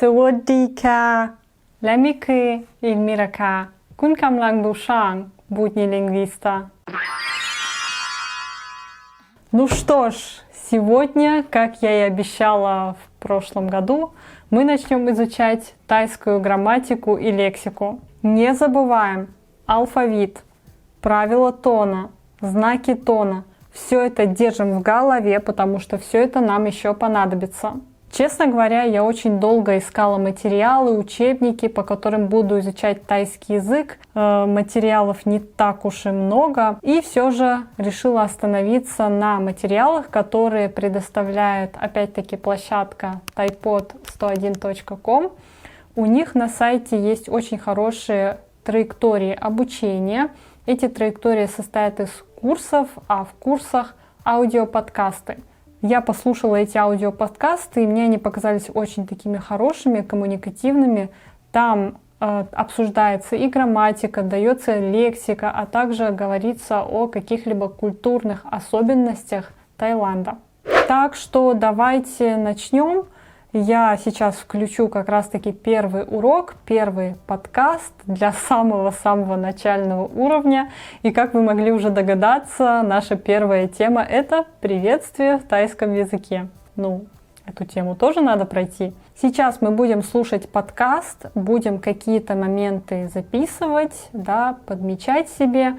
สวัสดีค่ะและนี่คืออิลมิราค่ะคุณกำลังดูช่องБудни лингвиста. Ну что ж, сегодня, как я и обещала в прошлом году, мы начнем изучать тайскую грамматику и лексику. Не забываем алфавит, правила тона, знаки тона. Все это держим в голове, потому что все это нам еще понадобится. Честно говоря, я очень долго искала материалы, учебники, по которым буду изучать тайский язык. Материалов не так уж и много. И все же решила остановиться на материалах, которые предоставляет опять-таки площадка taipod101.com. У них на сайте есть очень хорошие траектории обучения. Эти траектории состоят из курсов, а в курсах аудиоподкасты. Я послушала эти аудиоподкасты, и мне они показались очень такими хорошими, коммуникативными. Там обсуждается и грамматика, дается лексика, а также говорится о каких-либо культурных особенностях Таиланда. Так что давайте начнем. Я сейчас включу как раз-таки первый урок, первый подкаст для самого-самого начального уровня. И как вы могли уже догадаться, наша первая тема — это приветствие в тайском языке. Ну, эту тему тоже надо пройти. Сейчас мы будем слушать подкаст, будем какие-то моменты записывать, да, подмечать себе.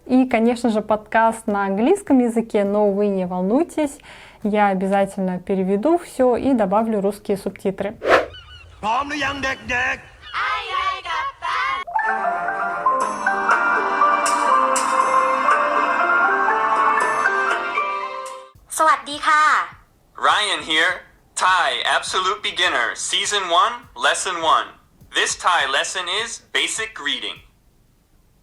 И, конечно же, подкаст на английском языке, но вы не волнуйтесь. Я обязательно переведу все и добавлю русские субтитры. Ryan here, Thai Absolute Beginner, Season 1, Lesson 1. This Thai lesson is Basic Reading.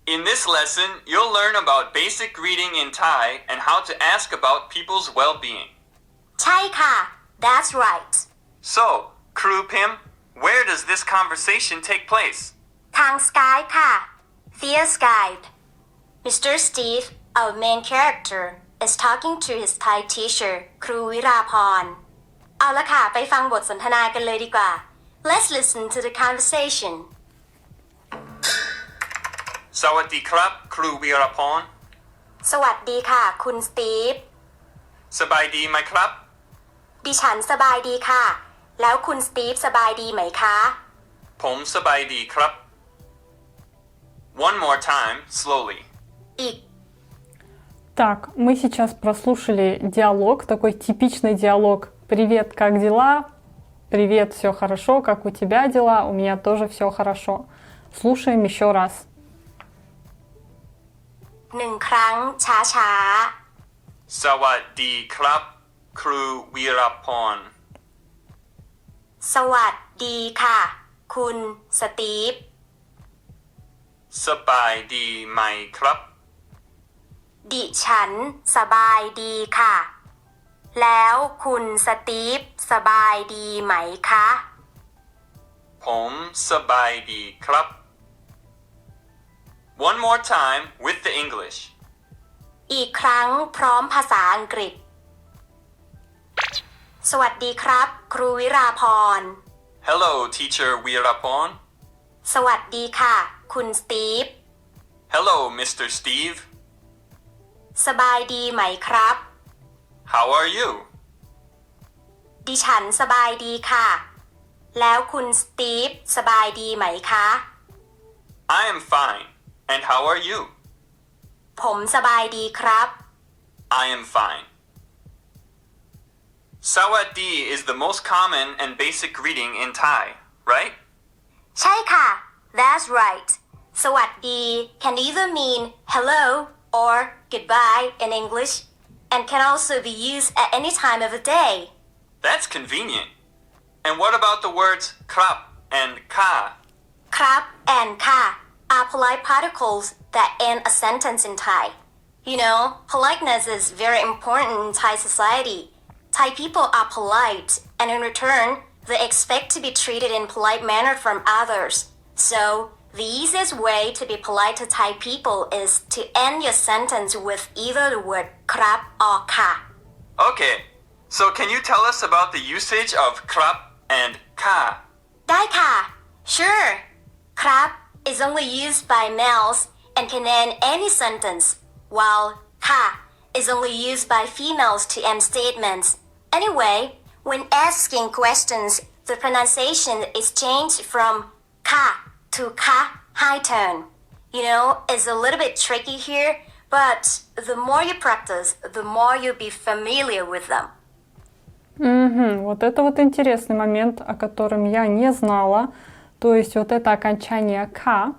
In this lesson, you'll learn about basic reading in Thai and how to ask about people's well-being. ใช่ค่ะ That's right. So, Crew Pim, where does this conversation take place? ทาง Skype ค่ะ Via Skype. Mr. Steve, our main character, is talking to his Thai teacher, ครูวิราพรเอาละค่ะไปฟังบทสนทนากันเลยดีกว่า Let's listen to the conversation. Sawadee krap, Crew Virapon. สวัสดีค่ะคุณสตีฟ Sabaidi my krap. ดิฉันสบายดีค่ะแล้วคุณสตีฟสบายดีไหมคะ Pom sabaidi krap. One more time, slowly. อีก Так, мы сейчас прослушали диалог, такой типичный диалог. Привет, как дела? Привет, все хорошо, как у тебя дела? У меня тоже все хорошо. Слушаем еще раз. หนึ่งครั้งช้า Sawadee krap, Crew Virapon. ๆสวัสดีค่ะคุณสตีฟ Sabaidi my krap. ดิฉันสบายดีค่ะแล้วคุณสตีฟสบายดีไหมคะ Pom sabaidi krap. One more time with the English. อีกครั้งพร้อมภาษาอังกฤษสวัสดีครับครูวิราพร Hello, Teacher Virapon. สวัสดีค่ะคุณสตีฟ Hello, Mr. Steve. สบายดีไหมครับ How are you? ดิฉันสบายดีค่ะแล้วคุณสตีฟสบายดีไหมคะ I am fine. And how are you? ผมสบายดีครับ I am fine. Sawadee is the most common and basic greeting in Thai, right? ใช่ค่ะ That's right สวัสดี can either mean hello or goodbye in English and can also be used at any time of the day. That's convenient. And what about the words krap and ka? ครับ and ค่ะ are polite particles that end a sentence in Thai. You know, politeness is very important in Thai society. Thai people are polite, and in return, they expect to be treated in polite manner from others. So, the easiest way to be polite to Thai people is to end your sentence with either the word krap or ka. Okay, so can you tell us about the usage of krap and ka? ได้ค่ะ Sure ครับ is only used by males and can end any sentence while ค่ะ is only used by females to end statements. Anyway, when asking questions, the pronunciation is changed from ค่ะ to ค่ะ high tone. You know, it's a little bit tricky here, but the more you practice, the more you'll be familiar with them. Мгм. Вот это вот интересный момент, о котором я не знала. То есть вот это окончание «ка»,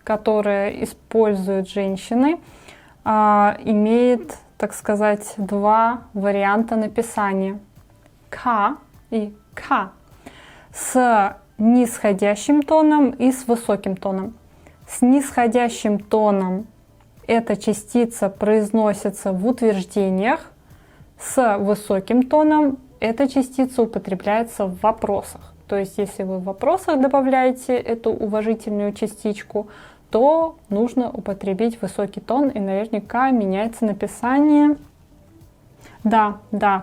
которое используют женщины, имеет, так сказать, два варианта написания. «Ка» и «ка» с нисходящим тоном и с высоким тоном. С нисходящим тоном эта частица произносится в утверждениях, с высоким тоном эта частица употребляется в вопросах. То есть, если вы в вопросах добавляете эту уважительную частичку, то нужно употребить высокий тон, и наверняка меняется написание. Да,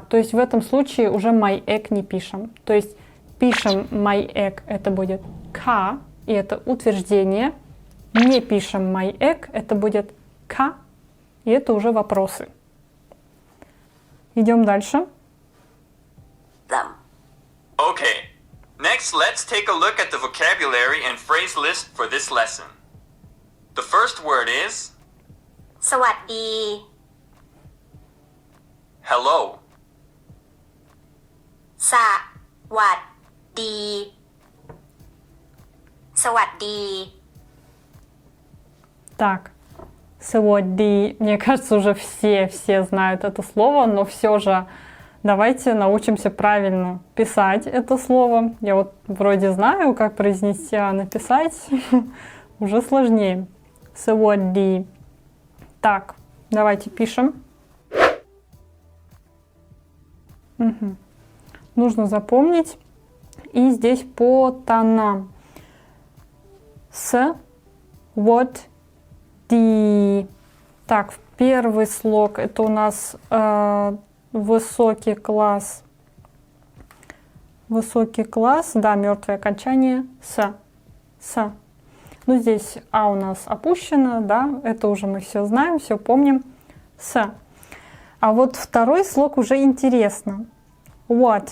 то есть в этом случае уже my egg не пишем. То есть пишем my egg, это будет ка, и это утверждение. Не пишем my egg, это будет ка, и это уже вопросы. Идем дальше. Them. Okay, next let's take a look at the vocabulary and phrase list for this lesson. The first word is สวัสดี hello. สวัสดี สวัสดี Так, сегодня, мне кажется, уже все знают это слово, но все же давайте научимся правильно писать это слово. Я вот вроде знаю, как произнести, а написать уже сложнее. Сегодня. Так, давайте пишем. Угу. Нужно запомнить. И здесь по тонам. С, вот, ди. Так, первый слог это у нас высокий класс. Высокий класс, да, мертвое окончание с. Ну, здесь а у нас опущено, да, это уже мы все знаем, все помним. С. А вот второй слог уже интересно. What.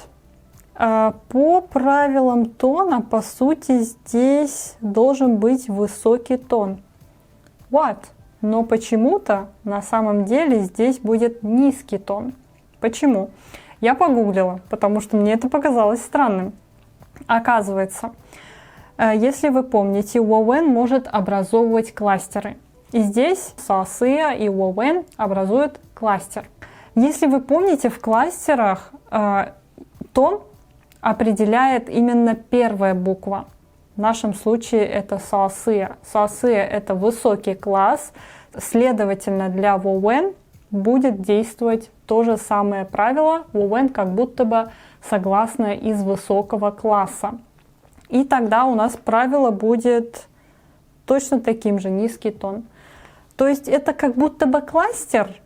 По правилам тона, по сути, здесь должен быть высокий тон. What. Но почему-то на самом деле здесь будет низкий тон. Почему? Я погуглила, потому что мне это показалось странным. Оказывается, если вы помните, ООН может образовывать кластеры. И здесь САСИА и ООН образуют кластер. Если вы помните, в кластерах тон определяет именно первая буква. В нашем случае это САСИА. САСИА это высокий класс, следовательно, для ООН будет действовать то же самое правило. ООН как будто бы согласно из высокого класса. И тогда у нас правило будет точно таким же, низкий тон. То есть это как будто бы кластер.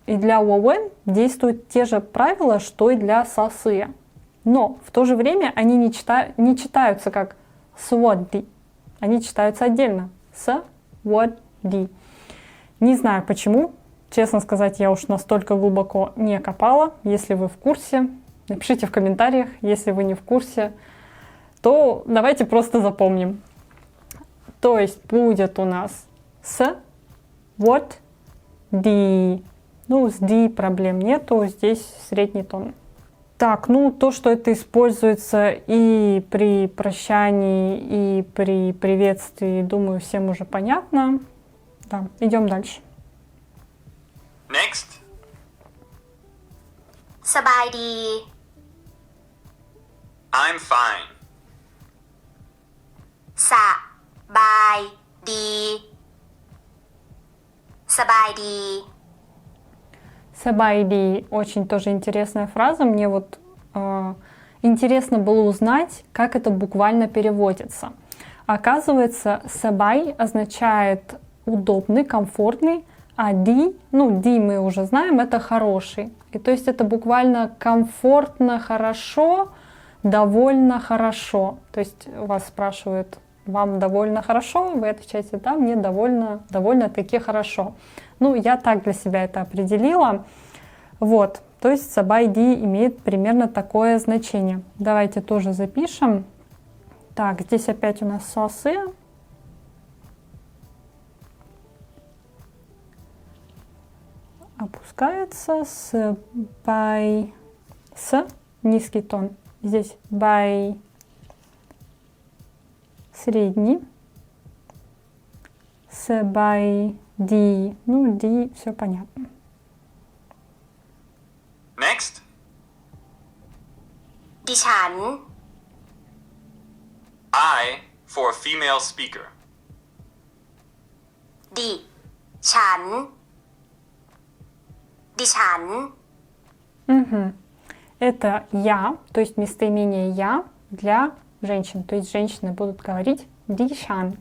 И для ООН действуют те же правила, что и для САСИА. Но в то же время они не читаются как «сводди». Они читаются отдельно. «Сводди». Не знаю почему. Честно сказать, я уж настолько глубоко не копала. Если вы в курсе, напишите в комментариях. Если вы не в курсе, то давайте просто запомним. То есть будет у нас «с», «вот», «ди». Ну, с «ди» проблем нету, здесь средний тон. Так, ну то, что это используется и при прощании, и при приветствии, думаю, всем уже понятно. Да, идем дальше. Next, สบายดี I'm fine. สบายดี สบายดี Сабайди. Очень тоже интересная фраза. Мне вот интересно было узнать, как это буквально переводится. Оказывается, сабай означает удобный, комфортный, а ди, ну ди мы уже знаем, это хороший. И то есть это буквально комфортно, хорошо, довольно хорошо. То есть вас спрашивают, вам довольно хорошо? Вы отвечаете, да, мне довольно-таки хорошо. Ну, я так для себя это определила. Вот, то есть сабайди имеет примерно такое значение. Давайте тоже запишем. Так, здесь опять у нас сосы. Опускается с бай, с низкий тон. Здесь бай средний, с бай ди, ну ди, все понятно. Next. ดิฉัน I for a female speaker. ดิฉัน ดิฉัน Угу. Это я, то есть местоимение я для женщин. То есть женщины будут говорить дишан.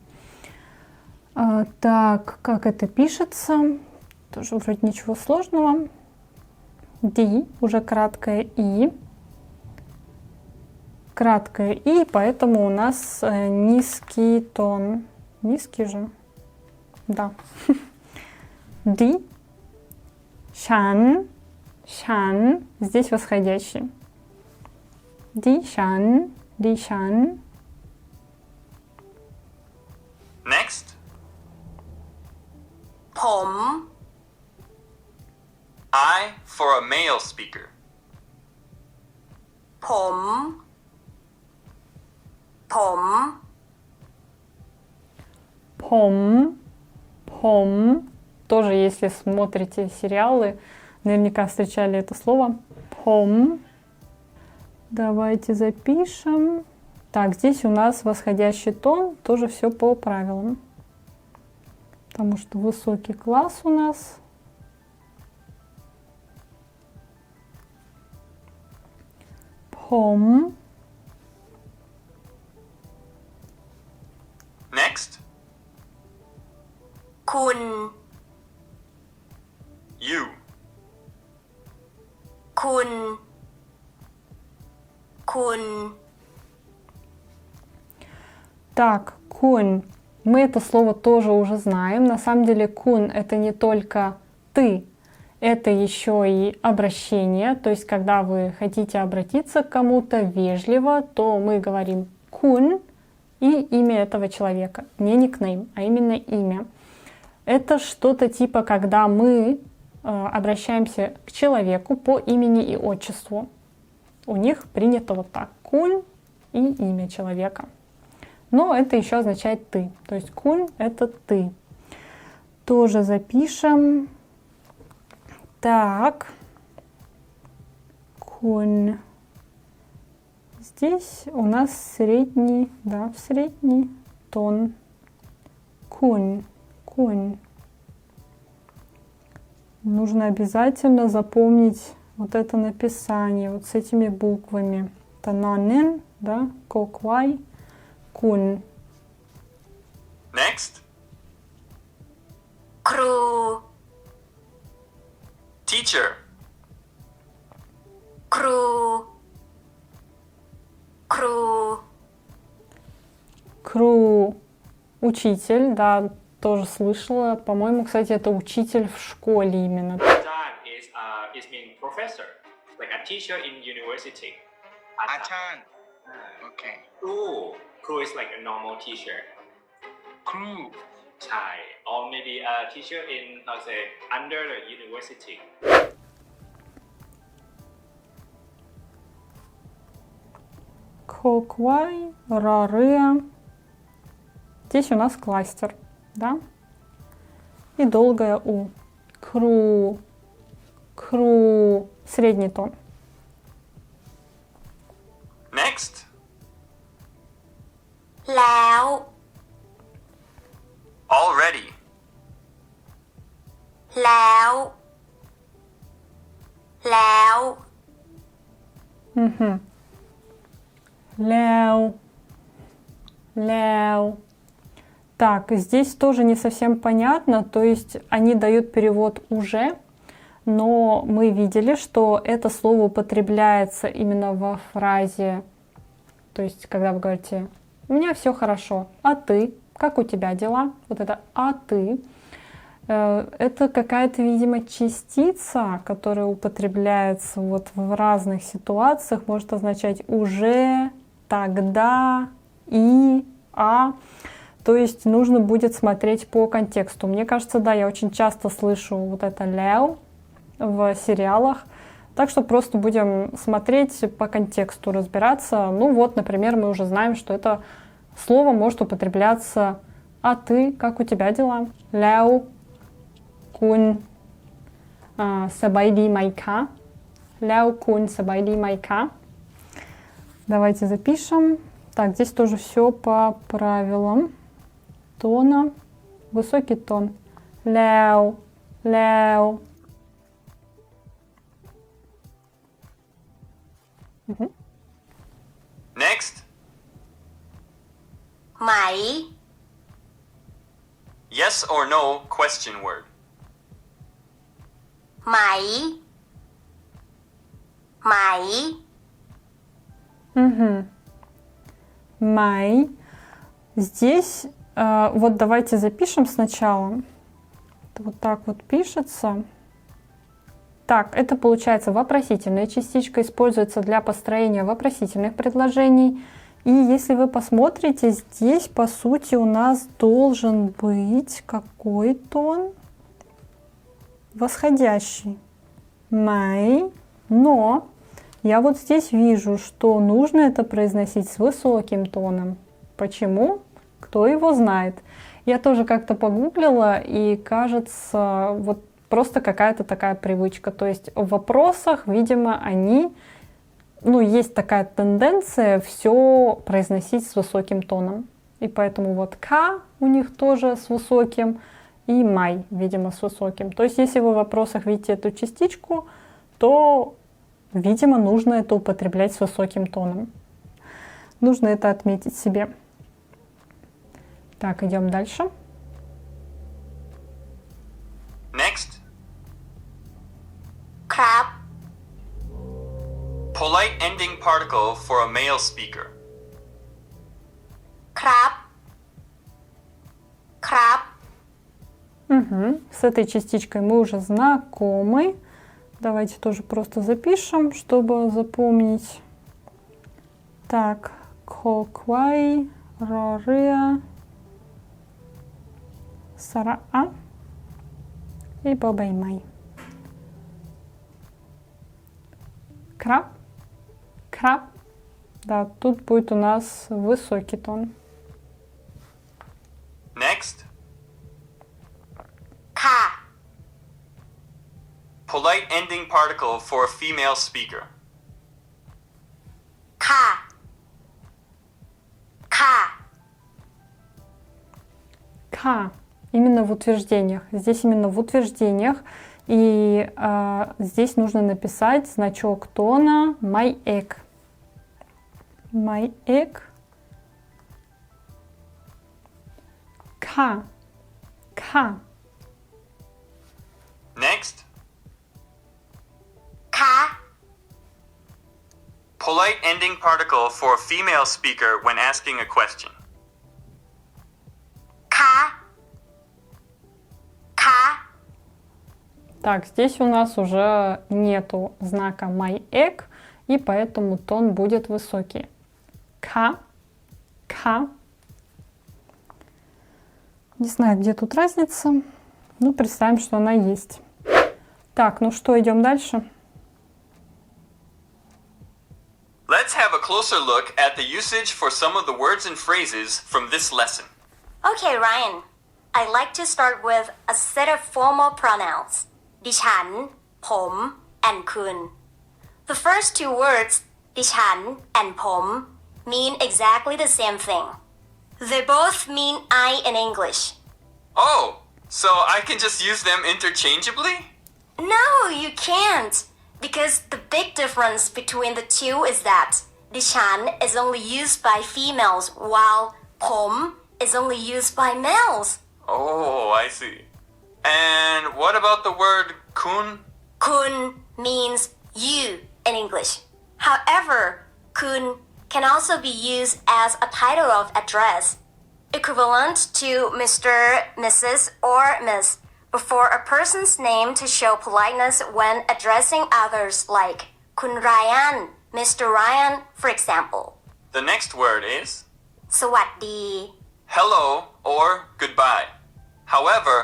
Так, как это пишется? Тоже вроде ничего сложного. Ди, уже краткое и. Краткое и, поэтому у нас низкий тон. Низкий же. Да. Ди. Шан. Шан. Здесь восходящий. Ди шан. Ди шан. Next. ผม I for a male speaker. ผม ผม Пом. Тоже, если смотрите сериалы, наверняка встречали это слово. Пом. Давайте запишем. Так, здесь у нас восходящий тон. Тоже все по правилам. Потому что высокий класс у нас. Пом. Next. คุณ You. คุณ คุณ Так, кун. Мы это слово тоже уже знаем. На самом деле кун это не только ты, это еще и обращение. То есть, когда вы хотите обратиться к кому-то вежливо, то мы говорим кун и имя этого человека. Не никнейм, а именно имя. Это что-то типа, когда мы обращаемся к человеку по имени и отчеству. У них принято вот так. Кун и имя человека. Но это еще означает ты. То есть кун это ты. Тоже запишем. Так. Кун. Здесь у нас средний, да, средний тон. Кун. Кун. Нужно обязательно запомнить вот это написание, вот с этими буквами. Тананен, да, коквай, кун. Next. ครู Teacher. ครู ครู Кру. Учитель, да, тоже слышала. По-моему, кстати, это учитель в школе именно. Ajahn is mean professor, like a teacher in university. Achan. Okay. Kru is like a normal teacher. Crew. ใช่ or maybe a teacher in let's say under the university. Коквай, раре. Здесь у нас кластер, да? И долгое у. Кру. Кру. Средний тон. Next. แล้ว Already. แล้ว แล้ว Угу. Ляу. Ляу. Так, здесь тоже не совсем понятно, то есть они дают перевод «уже», но мы видели, что это слово употребляется именно во фразе То есть, когда вы говорите «у меня все хорошо», «а ты?», «как у тебя дела?», вот это «а ты?», это какая-то, видимо, частица, которая употребляется вот в разных ситуациях, может означать «уже», «тогда», «и», «а». То есть нужно будет смотреть по контексту. Мне кажется, да, я очень часто слышу вот это «ляо» в сериалах. Так что просто будем смотреть по контексту, разбираться. Ну вот, например, мы уже знаем, что это слово может употребляться «а ты? Как у тебя дела?» «Ляо кун сабайди майка». «Ляо кун сабайди майка». Давайте запишем. Так, здесь тоже все по правилам тона. Высокий тон. «Ляо, ляо». Next, ไหม yes or no question word. ไหม ไหม Май. Здесь вот давайте запишем сначала. Вот так вот пишется. Так, это получается вопросительная частичка, используется для построения вопросительных предложений. И если вы посмотрите, здесь по сути у нас должен быть какой тон? Восходящий. Май. Но я вот здесь вижу, что нужно это произносить с высоким тоном. Почему? Кто его знает? Я тоже как-то погуглила, и кажется, вот просто какая-то такая привычка. То есть в вопросах, видимо, есть такая тенденция все произносить с высоким тоном. И поэтому вот «ка» у них тоже с высоким, и «май», видимо, с высоким. То есть если вы в вопросах видите эту частичку, то, видимо, нужно это употреблять с высоким тоном. Нужно это отметить себе. Так, идем дальше. Next, ครับ polite ending particle for a male speaker. ครับ ครับ С этой частичкой мы уже знакомы. Давайте тоже просто запишем, чтобы запомнить. Так, коквай, рореа, сараа и бабаймай. Краб, краб. Да, тут будет у нас высокий тон. Next, ค่ะ polite ending particle for a female speaker. ค่ะ ค่ะ Ка. Именно в утверждениях. Здесь именно в утверждениях. И здесь нужно написать значок тона майэк. Майэк. Ка. Ка. Next, ค่ะ polite ending particle for a female speaker when asking a question. ค่ะ ค่ะ Так, здесь у нас уже нету знака майэк, и поэтому тон будет высокий. Ка. Ка. Не знаю, где тут разница. Ну, представим, что она есть. Так, ну что, идем дальше. Let's have a closer look at the usage for some of the words and phrases from this lesson. Okay, Ryan. I'd like to start with a set of formal pronouns. ดิฉัน ผม and คุณ The first two words, ดิฉัน and ผม mean exactly the same thing. They both mean I in English. Oh, so I can just use them interchangeably? No, you can't. Because the big difference between the two is that ดิฉัน is only used by females while ผม is only used by males. Oh, I see. And what about the word kun? คุณ means you in English. However, คุณ can also be used as a title of address, equivalent to Mr., Mrs., or Miss, before a person's name to show politeness when addressing others like Kun Ryan, Mr. Ryan, for example. The next word is สวัสดี hello or goodbye. However,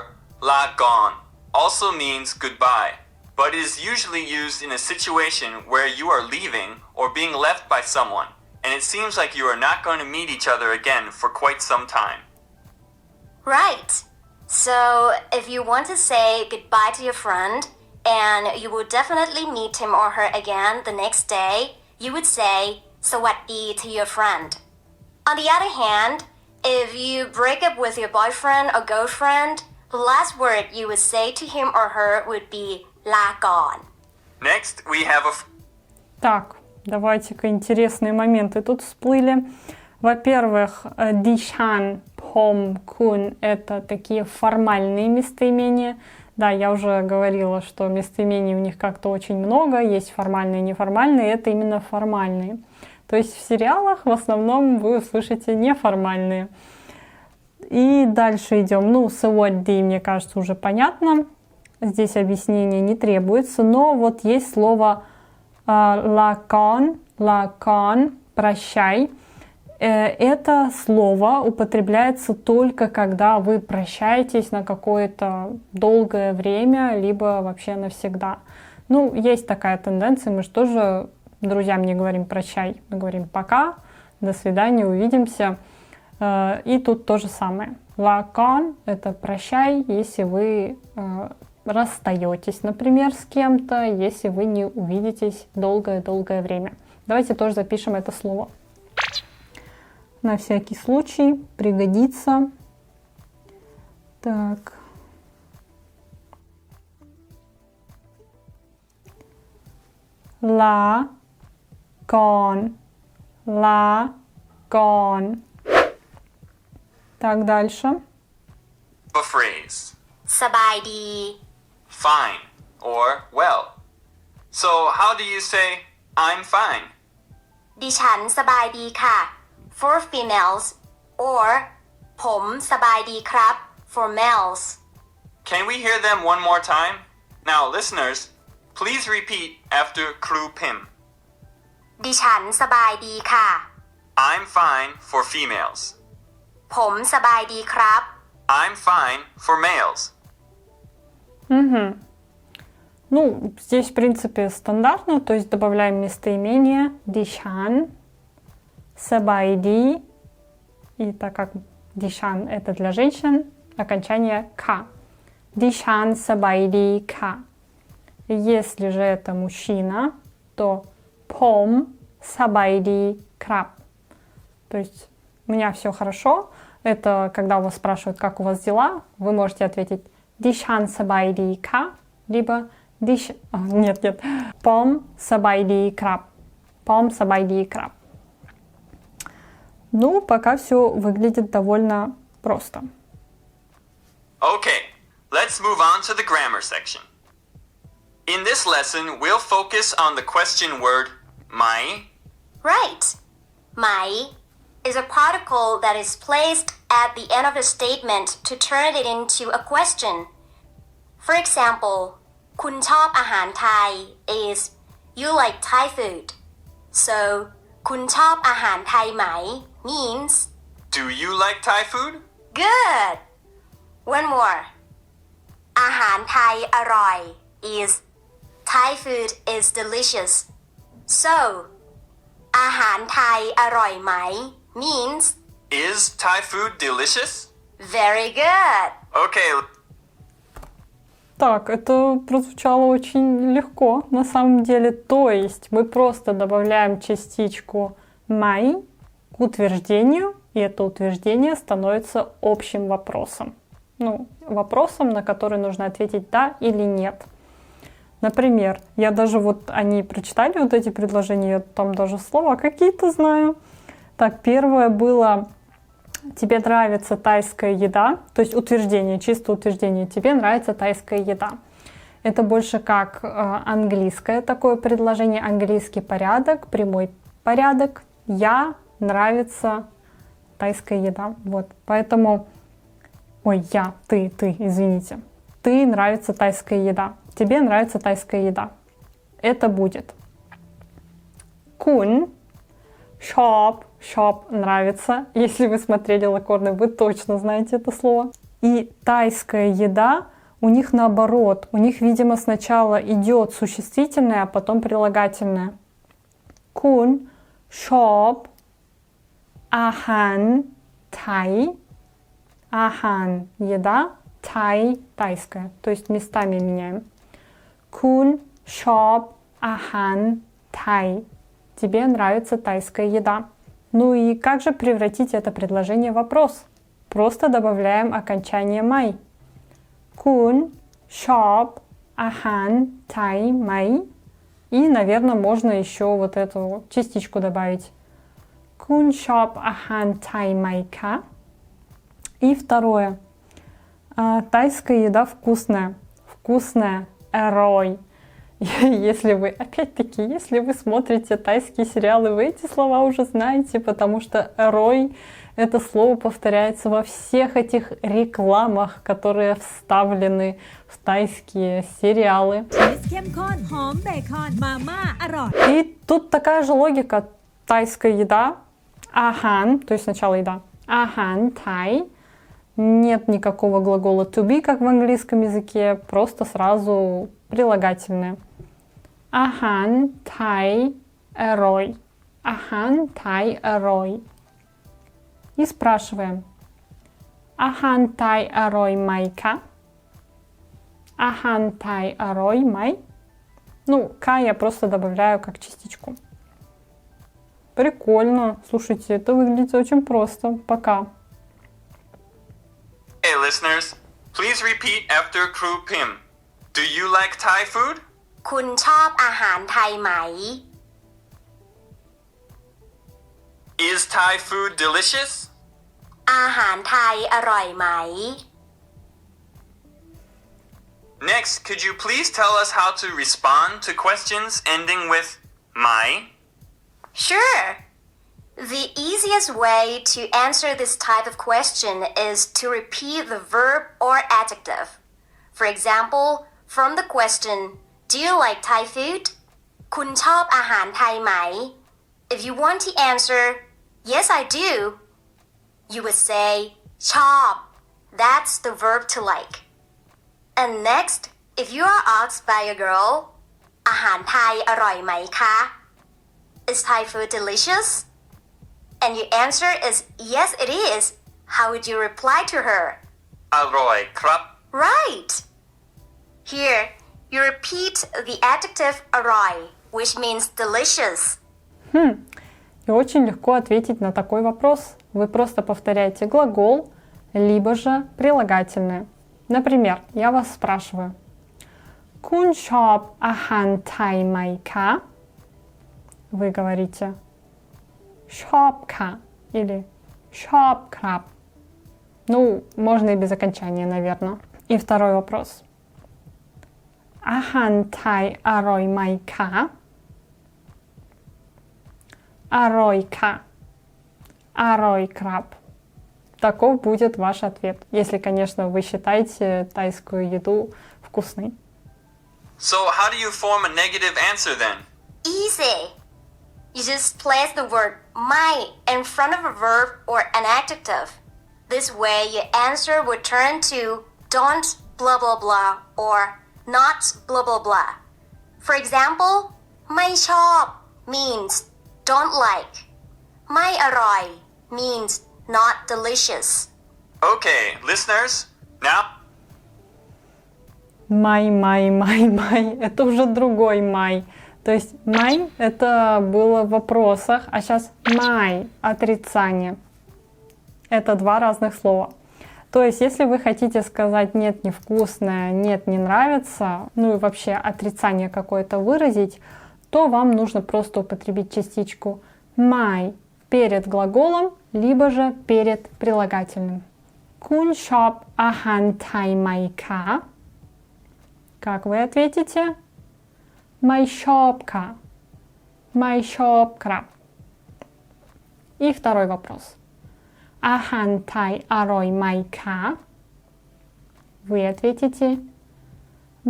la gone also means goodbye, but is usually used in a situation where you are leaving or being left by someone, and it seems like you are not going to meet each other again for quite some time. Right. So, if you want to say goodbye to your friend, and you will definitely meet him or her again the next day, you would say สวัสดี to your friend. On the other hand, if you break up with your boyfriend or girlfriend, the last word you would say to him or her would be ลาก่อน Next, we have a Так, давайте-ка интересные моменты тут всплыли. Во-первых, дишан, пом, кун – это такие формальные местоимения. Да, я уже говорила, что местоимений у них как-то очень много. Есть формальные и неформальные, это именно формальные. То есть в сериалах в основном вы услышите неформальные. И дальше идем. Ну, сегодня, мне кажется, уже понятно. Здесь объяснение не требуется. Но вот есть слово лакон, прощай. Это слово употребляется только когда вы прощаетесь на какое-то долгое время, либо вообще навсегда. Ну, есть такая тенденция, мы же тоже друзьям не говорим прощай, мы говорим пока, до свидания, увидимся. И тут то же самое. Лакон – это прощай, если вы расстаетесь, например, с кем-то, если вы не увидитесь долгое-долгое время. Давайте тоже запишем это слово. На всякий случай, пригодится. Так. Ла-кон. Ла-кон. Так, дальше. a phrase. สบายดี Fine or well. So how do you say I'm fine? ดิฉันสบายดีค่ะ for females or ผมสบายดีครับ for males. Can we hear them one more time? Now, listeners, please repeat after Kru Pim. ดิฉันสบายดีค่ะ I'm fine for females. ผมสบายดีครับ I'm fine for males. Угу. Ну, здесь, в принципе, стандартно, то есть добавляем местоимение дишан, сабайди, и так как дишан это для женщин, окончание ка. Дишан сабайди ка. Если же это мужчина, то пом сабайди краб. То есть у меня все хорошо. Это когда у вас спрашивают, как у вас дела, вы можете ответить дишан сабайди ка, либо пом сабайди краб. Пом сабайди краб. Ну, пока все выглядит довольно просто. Okay, let's move on to the grammar section. In this lesson, we'll focus on the question word mai. Right. ไหม is a particle that is placed at the end of a statement to turn it into a question. For example, คุณชอบอาหารไทย is you like Thai food. So, คุณชอบอาหารไทยไหม means Do you like Thai food? good. One more. อาหารไทยอร่อย is Thai food is delicious. So, อาหารไทยอร่อยไหม means Is Thai food delicious? very good. Okay, Так, это прозвучало очень легко на самом деле. То есть мы просто добавляем частичку «май» к утверждению, и это утверждение становится общим вопросом. Ну, вопросом, на который нужно ответить «да» или «нет». Например, я даже вот, они прочитали вот эти предложения, я там даже слова какие-то знаю. Так, первое было «тебе нравится тайская еда», то есть утверждение, чисто утверждение «тебе нравится тайская еда». Это больше как английское такое предложение, английский порядок, прямой порядок, я нравится тайская еда. Вот, поэтому, ты, извините. Ты нравится тайская еда. Тебе нравится тайская еда. Это будет кун, шоп нравится. Если вы смотрели лакорны, вы точно знаете это слово. И тайская еда, у них наоборот. У них, видимо, сначала идет существительное, а потом прилагательное. Кун, шоп, ахан, тай. Ахан – еда, тай – тайская. То есть местами меняем. Кун, шоп, ахан, тай. Тебе нравится тайская еда. Ну и как же превратить это предложение в вопрос? Просто добавляем окончание май. Кун, шоп, ахан, тай, май. И, наверное, можно еще вот эту частичку добавить. Кун, шоп, ахан, тай, майка. И второе. Тайская еда вкусная. Вкусная. Эрой. Если вы смотрите тайские сериалы, вы эти слова уже знаете, потому что эрой — это слово повторяется во всех этих рекламах, которые вставлены в тайские сериалы. И тут такая же логика. Тайская еда. Ахан, то есть сначала еда. Ахан, тай. Нет никакого глагола to be, как в английском языке, просто сразу прилагательное. Ахан, тай, эрой. Ахан, тай, эрой. И спрашиваем. Ахан, тай, эрой, майка. Ахан, тай, эрой, май. Ну, ка я просто добавляю как частичку. Прикольно. Слушайте, это выглядит очень просто. Пока. Hey listeners, please repeat after Crew Pim. Do you like Thai food? คุณชอบอาหารไทยไหม Is Thai food delicious? อาหารไทยอร่อยไหม Next, could you please tell us how to respond to questions ending with my? Sure. The easiest way to answer this type of question is to repeat the verb or adjective. For example, from the question, do you like Thai food? คุณชอบอาหารไทยไหม If you want to answer, yes I do, you would say ชอบ That's the verb to like. And next, if you are asked by a girl, อาหารไทยอร่อยไหมคะ Is Thai food delicious? And your answer is yes it is. How would you reply to her? อร่อยครับ Right. Here, you repeat the adjective อร่อย which means delicious. И очень легко ответить на такой вопрос. Вы просто повторяете глагол, либо же прилагательное. Например, я вас спрашиваю. คุณชอบอาหารไทยไหมคะ Вы говорите ชอบค่ะ или ชอบครับ. Ну, можно и без окончания, наверное. И второй вопрос. อาหารไทยอร่อยไหมคะ อร่อยค่ะ อร่อยครับ. Таков будет ваш ответ, если, конечно, вы считаете тайскую еду вкусной. So how do you form a negative answer then? Easy. You just place the word ไม่ in front of a verb or an adjective. This way your answer would turn to don't blah blah blah or not blah blah blah. For example, ไม่ชอบ means don't like. ไม่อร่อย means not delicious. Okay, listeners, now Май. Это уже другой май. То есть май это было в вопросах, а сейчас май отрицание. Это два разных слова. То есть, если вы хотите сказать нет, невкусное, нет, не нравится, ну и вообще отрицание какое-то выразить, то вам нужно просто употребить частичку май перед глаголом, либо же перед прилагательным. คุณชอบอาหารไทยไหมคะ Как вы ответите? ไม่ชอบค่ะ ไม่ชอบครับ. И второй вопрос. อาหารไทยอร่อยไหมคะ Вы ответите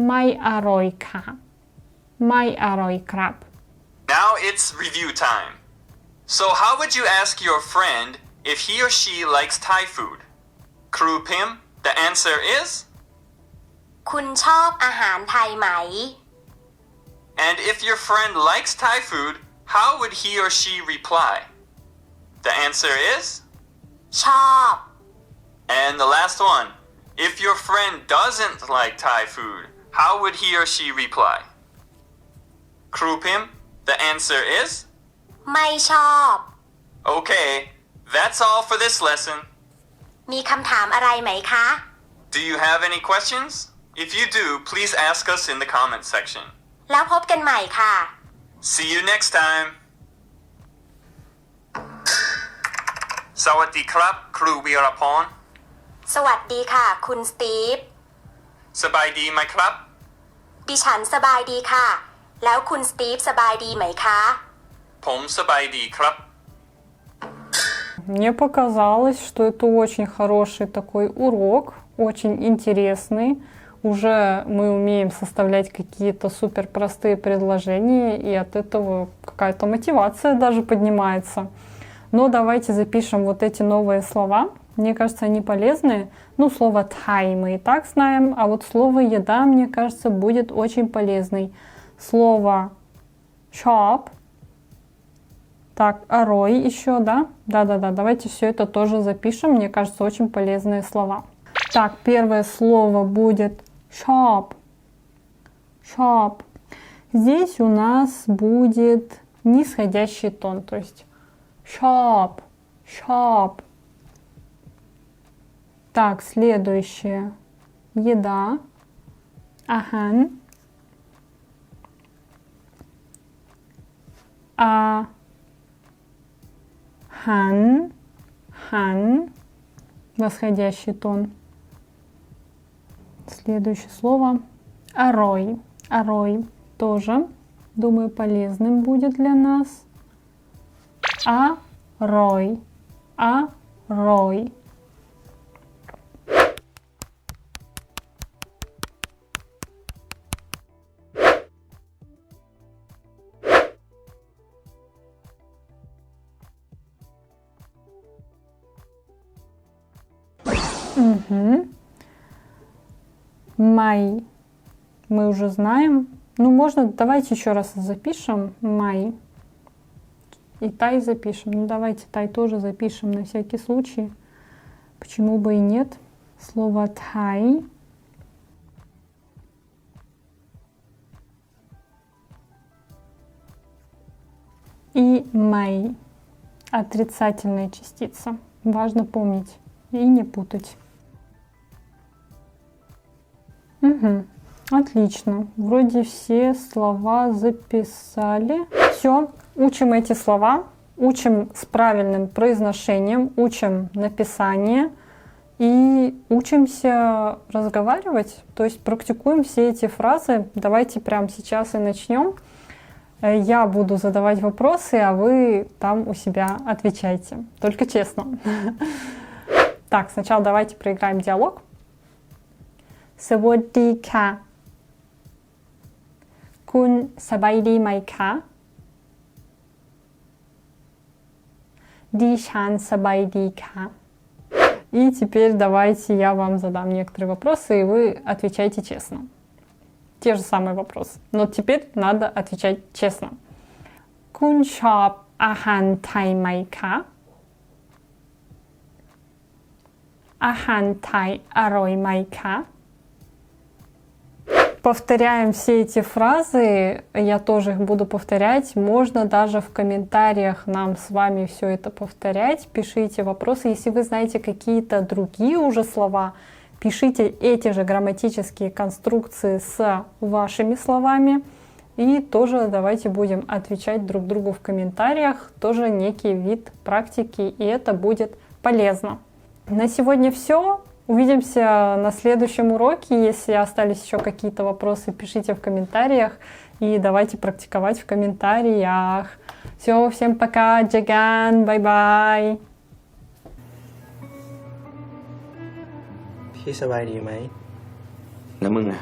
ไม่อร่อยค่ะ ไม่อร่อยครับ Now it's review time. So how would you ask your friend if he or she likes Thai food? Crew Pim, the answer is? คุณชอบอาหารไทยไหม And if your friend likes Thai food, how would he or she reply? The answer is? ชอบ And the last one. If your friend doesn't like Thai food, how would he or she reply? Crew Pim, the answer is? ไม่ชอบ Okay, that's all for this lesson. มีคำถามอะไรไหมคะ Do you have any questions? If you do, please ask us in the comment section. แล้วพบกันใหม่ค่ะ See you next time. สวัสดีครับครูวีรพร สวัสดีค่ะ คุณสตีฟ สบายดีไหมครับ ดิฉันสบายดีค่ะ แล้วคุณสตีฟสบายดีไหมคะ ผมสบายดีครับ Мне показалось, что это очень хороший такой урок, очень интересный. Уже мы умеем составлять какие-то супер простые предложения, и от этого какая-то мотивация даже поднимается. Но давайте запишем вот эти новые слова. Мне кажется, они полезные. Ну, слово «тай» мы и так знаем, а вот слово «еда», мне кажется, будет очень полезный. Слово «shop». Так, «арой» еще, да? Да-да-да, давайте все это тоже запишем. Мне кажется, очень полезные слова. Так, первое слово будет shop. Shop. Здесь у нас будет нисходящий тон, то есть shop, shop. Так, следующее. Еда. Ахан. Хан. Хан. Восходящий тон. Следующее слово. Арой. Арой тоже, думаю, полезным будет для нас. Арой. Арой. Угу. Май. Мы уже знаем. Ну, можно, давайте еще раз запишем. Май. И тай запишем. Ну, давайте тай тоже запишем на всякий случай. Почему бы и нет? Слово тай. И май. Отрицательная частица. Важно помнить и не путать. Угу. Отлично. Вроде все слова записали. Все, учим эти слова, учим с правильным произношением, учим написание и учимся разговаривать. То есть практикуем все эти фразы. Давайте прямо сейчас и начнем. Я буду задавать вопросы, а вы там у себя отвечайте. Только честно. Так, сначала давайте проиграем диалог. สวัสดีค่ะคุณสบายดีไหมคะดิฉันสบายดีค่ะ И теперь давайте я вам задам некоторые вопросы, и вы отвечайте честно. Те же самые вопросы, но теперь надо отвечать честно. คุณชอบอาหารไทยไหมคะอาหารไทยอร่อยไหมคะ Повторяем все эти фразы, я тоже их буду повторять. Можно даже в комментариях нам с вами все это повторять. Пишите вопросы. Если вы знаете какие-то другие уже слова, пишите эти же грамматические конструкции с вашими словами. И тоже давайте будем отвечать друг другу в комментариях. Тоже некий вид практики, и это будет полезно. На сегодня все. Увидимся на следующем уроке. Если остались еще какие-то вопросы, пишите в комментариях. И давайте практиковать в комментариях. Все, всем пока, Джаган, бай-бай. พี่สบายดีไหม แล้วมึงอะ